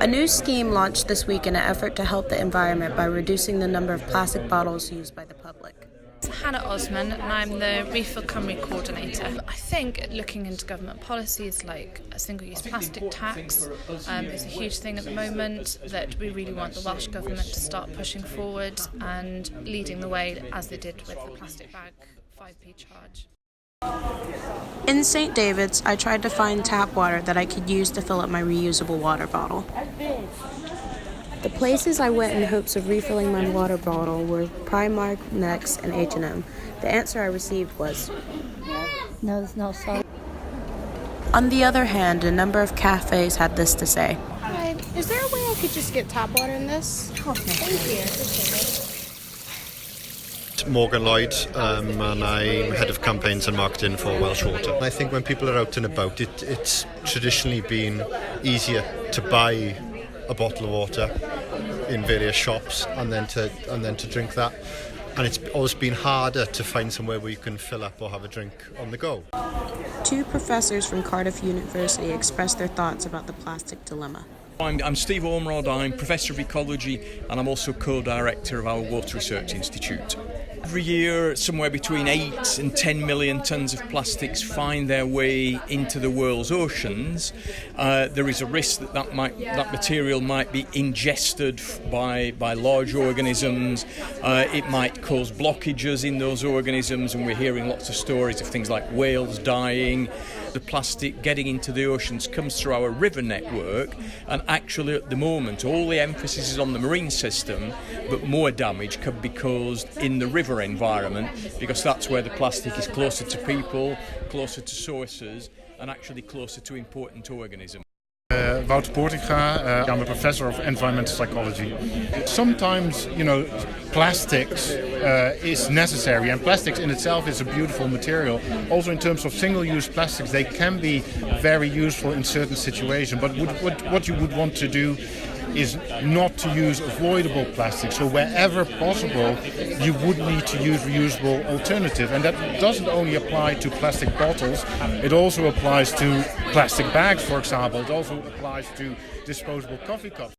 A new scheme launched this week in an effort to help the environment by reducing the number of plastic bottles used by the public. Hannah Osman, and I'm the Refill Cymru coordinator. I think looking into government policies like a single-use plastic tax is a huge thing at the moment that we really want the Welsh Government to start pushing forward and leading the way as they did with the plastic bag 5p charge. In St. David's, I tried to find tap water that I could use to fill up my reusable water bottle. The places I went in hopes of refilling my water bottle were Primark, Next, and H&M. The answer I received was No, there's no salt. On the other hand, a number of cafes had this to say. Hi, is there a way I could just get tap water in this? Thank you. Appreciate it. Morgan Lloyd, and I'm Head of Campaigns and Marketing for Welsh Water. I think when people are out and about, it's traditionally been easier to buy a bottle of water in various shops and then to drink that. And it's always been harder to find somewhere where you can fill up or have a drink on the go. Two professors from Cardiff University expressed their thoughts about the plastic dilemma. I'm Steve Ormerod, I'm Professor of Ecology and I'm also co-director of our Water Research Institute. Every year, somewhere between 8 and 10 million tonnes of plastics find their way into the world's oceans. There is a risk that material might be ingested by large organisms. It might cause blockages in those organisms, and we're hearing lots of stories of things like whales dying. The plastic getting into the oceans comes through our river network, and actually at the moment all the emphasis is on the marine system, but more damage could be caused in the river environment because that's where the plastic is closer to people, closer to sources, and actually closer to important organisms. Wouter Poortinga, I'm a professor of environmental psychology. Sometimes, plastics is necessary, and plastics in itself is a beautiful material. Also in terms of single-use plastics, they can be very useful in certain situations, but what you would want to do is not to use avoidable plastics. So wherever possible, you would need to use reusable alternative. And that doesn't only apply to plastic bottles, it also applies to plastic bags, for example. It also applies to disposable coffee cups.